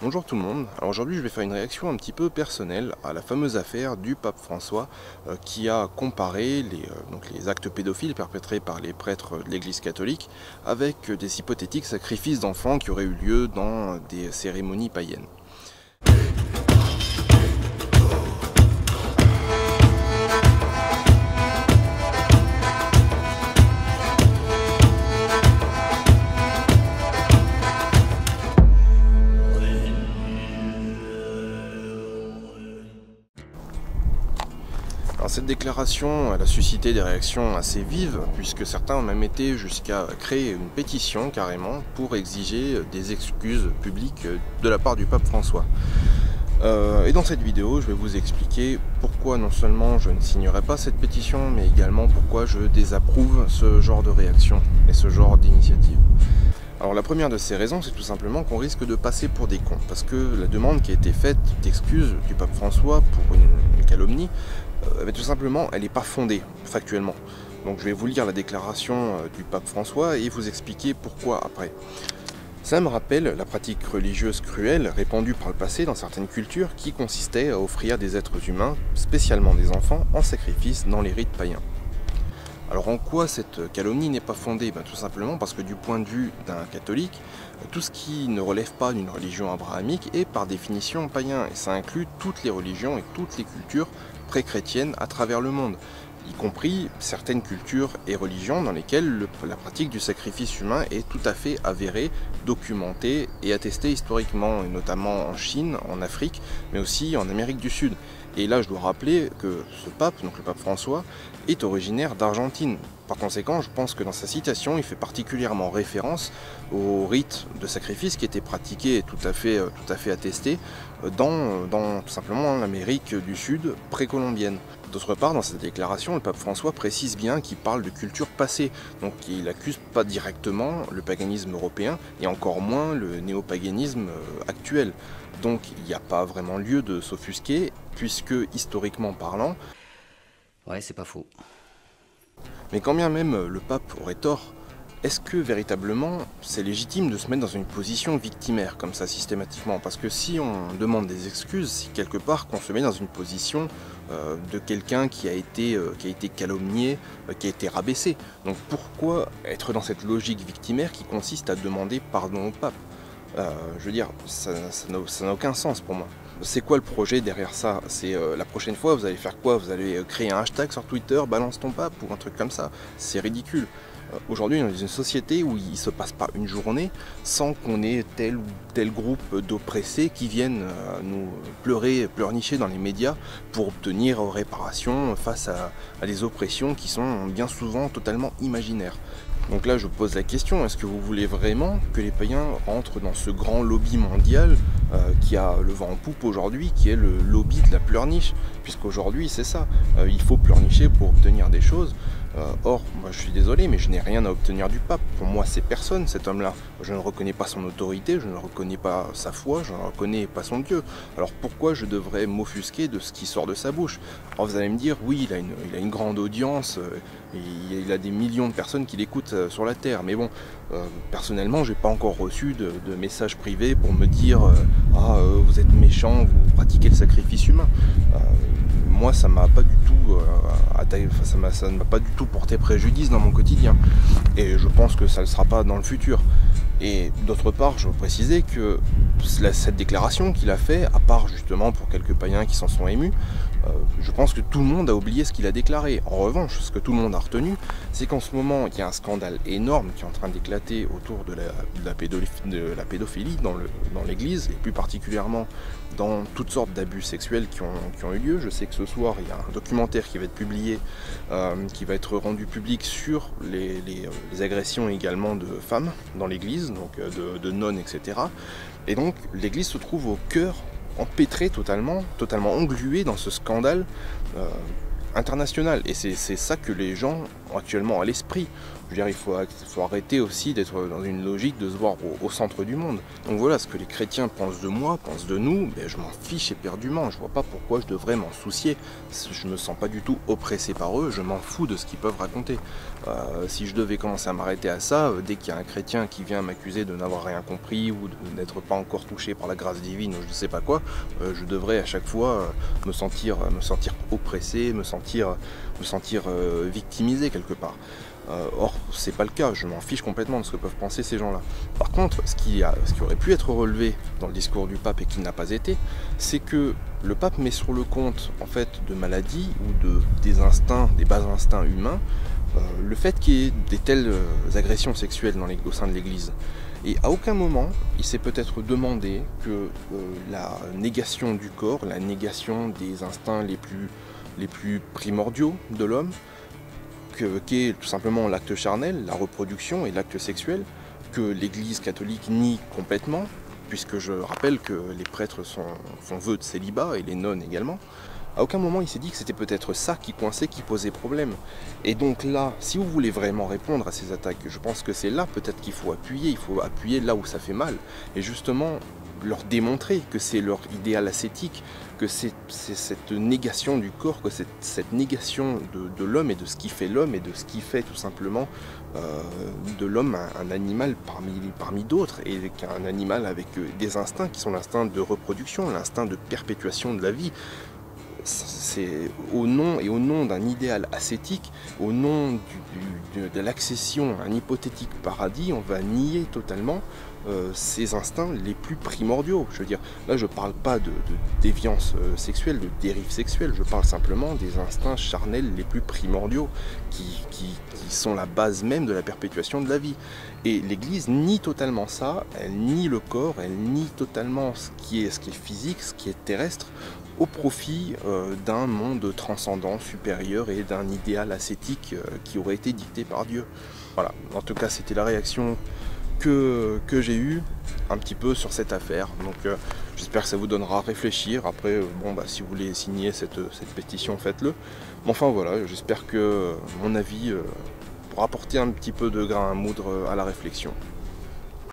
Bonjour tout le monde, alors aujourd'hui je vais faire une réaction un petit peu personnelle à la fameuse affaire du pape François qui a comparé les actes pédophiles perpétrés par les prêtres de l'église catholique avec des hypothétiques sacrifices d'enfants qui auraient eu lieu dans des cérémonies païennes. Alors cette déclaration elle a suscité des réactions assez vives puisque certains ont même été jusqu'à créer une pétition carrément pour exiger des excuses publiques de la part du pape François. Et dans cette vidéo, je vais vous expliquer pourquoi non seulement je ne signerai pas cette pétition, mais également pourquoi je désapprouve ce genre de réaction et ce genre d'initiative. Alors la première de ces raisons, c'est tout simplement qu'on risque de passer pour des cons, parce que la demande qui a été faite d'excuses du pape François pour une calomnie, tout simplement, elle n'est pas fondée factuellement. Donc je vais vous lire la déclaration du pape François et vous expliquer pourquoi après. Ça me rappelle la pratique religieuse cruelle répandue par le passé dans certaines cultures qui consistait à offrir des êtres humains, spécialement des enfants, en sacrifice dans les rites païens. Alors en quoi cette calomnie n'est pas fondée? Tout simplement parce que du point de vue d'un catholique, tout ce qui ne relève pas d'une religion abrahamique est par définition païen, et ça inclut toutes les religions et toutes les cultures pré-chrétiennes à travers le monde, y compris certaines cultures et religions dans lesquelles la pratique du sacrifice humain est tout à fait avérée, documentée et attestée historiquement, et notamment en Chine, en Afrique, mais aussi en Amérique du Sud. Et là, je dois rappeler que ce pape, donc le pape François, est originaire d'Argentine. Par conséquent, je pense que dans sa citation, il fait particulièrement référence aux rites de sacrifice qui étaient pratiqués et tout à fait attestés dans tout simplement l'Amérique du Sud précolombienne. D'autre part, dans cette déclaration, le pape François précise bien qu'il parle de culture passée, donc il n'accuse pas directement le paganisme européen et encore moins le néopaganisme actuel. Donc il n'y a pas vraiment lieu de s'offusquer, puisque historiquement parlant... Ouais, c'est pas faux. Mais quand bien même le pape aurait tort, est-ce que véritablement c'est légitime de se mettre dans une position victimaire comme ça systématiquement? Parce que si on demande des excuses, c'est quelque part qu'on se met dans une position de quelqu'un qui a été calomnié, qui a été rabaissé. Donc pourquoi être dans cette logique victimaire qui consiste à demander pardon au pape? Je veux dire, ça n'a aucun sens pour moi. C'est quoi le projet derrière ça? C'est la prochaine fois, vous allez faire quoi? Vous allez créer un hashtag sur Twitter, balance ton pape ou un truc comme ça? C'est ridicule. Aujourd'hui, on est dans une société où il ne se passe pas une journée sans qu'on ait tel ou tel groupe d'oppressés qui viennent nous pleurnicher dans les médias pour obtenir réparation face à des oppressions qui sont bien souvent totalement imaginaires. Donc là, je pose la question, est-ce que vous voulez vraiment que les païens rentrent dans ce grand lobby mondial qui a le vent en poupe aujourd'hui, qui est le lobby de la pleurniche? Puisqu'aujourd'hui, c'est ça, il faut pleurnicher pour obtenir des choses. Or, moi je suis désolé, mais je n'ai rien à obtenir du pape. Pour moi, c'est personne, cet homme-là. Je ne reconnais pas son autorité, je ne reconnais pas sa foi, je ne reconnais pas son Dieu. Alors pourquoi je devrais m'offusquer de ce qui sort de sa bouche? Alors vous allez me dire, oui, il a une grande audience, il a des millions de personnes qui l'écoutent sur la Terre. Mais bon, personnellement, j'ai pas encore reçu de messages privés pour me dire vous êtes méchant, vous pratiquez le sacrifice humain. Moi, ça m'a pas du tout ça ne m'a pas du tout porté préjudice dans mon quotidien, et je pense que ça ne le sera pas dans le futur. Et d'autre part, je veux préciser que cette déclaration qu'il a fait, à part justement pour quelques païens qui s'en sont émus, je pense que tout le monde a oublié ce qu'il a déclaré. En revanche, ce que tout le monde a retenu, c'est qu'en ce moment, il y a un scandale énorme qui est en train d'éclater autour de la pédophilie dans l'église, et plus particulièrement dans toutes sortes d'abus sexuels qui ont eu lieu. Je sais que ce soir, il y a un documentaire qui va être publié, qui va être rendu public sur les agressions également de femmes dans l'église, donc de nonnes, etc. Et donc, l'église se trouve au cœur, empêtré totalement englué dans ce scandale international. Et c'est ça que les gens ont actuellement à l'esprit. Je veux dire, il faut arrêter aussi d'être dans une logique de se voir au centre du monde. Donc voilà, ce que les chrétiens pensent de moi, pensent de nous, je m'en fiche éperdument. Je vois pas pourquoi je devrais m'en soucier. Je me sens pas du tout oppressé par eux, je m'en fous de ce qu'ils peuvent raconter. Si je devais commencer à m'arrêter à ça, dès qu'il y a un chrétien qui vient m'accuser de n'avoir rien compris ou de n'être pas encore touché par la grâce divine ou je ne sais pas quoi, je devrais à chaque fois me sentir oppressé, me sentir victimisé quelque part. Or, c'est pas le cas, je m'en fiche complètement de ce que peuvent penser ces gens-là. Par contre, ce qui aurait pu être relevé dans le discours du pape et qui n'a pas été, c'est que le pape met sur le compte en fait de maladies ou des instincts, des bas instincts humains, le fait qu'il y ait des telles agressions sexuelles au sein de l'Église. Et à aucun moment, il s'est peut-être demandé que la négation du corps, la négation des instincts les plus primordiaux de l'homme, qu'est tout simplement l'acte charnel, la reproduction et l'acte sexuel, que l'Église catholique nie complètement, puisque je rappelle que les prêtres font vœu de célibat et les nonnes également. À aucun moment il s'est dit que c'était peut-être ça qui coinçait, qui posait problème. Et donc là, si vous voulez vraiment répondre à ces attaques, je pense que c'est là peut-être qu'il faut appuyer là où ça fait mal, et justement leur démontrer que c'est leur idéal ascétique, que c'est cette négation du corps, que c'est cette négation de l'homme et de ce qui fait l'homme et de ce qui fait tout simplement de l'homme un animal parmi d'autres, et qu'un animal avec des instincts qui sont l'instinct de reproduction, l'instinct de perpétuation de la vie. C'est au nom d'un idéal ascétique, au nom de l'accession à un hypothétique paradis, on va nier totalement ces instincts les plus primordiaux. Je veux dire, là je parle pas de déviance sexuelle, de dérive sexuelle, je parle simplement des instincts charnels les plus primordiaux qui sont la base même de la perpétuation de la vie. Et l'Église nie totalement ça, elle nie le corps, elle nie totalement ce qui est physique, ce qui est terrestre, au profit d'un monde transcendant, supérieur et d'un idéal ascétique qui aurait été dicté par Dieu. Voilà, en tout cas c'était la réaction que j'ai eue un petit peu sur cette affaire. Donc j'espère que ça vous donnera à réfléchir. Après, si vous voulez signer cette pétition, faites-le. Mais enfin voilà, j'espère que mon avis pourra apporter un petit peu de grain à moudre à la réflexion.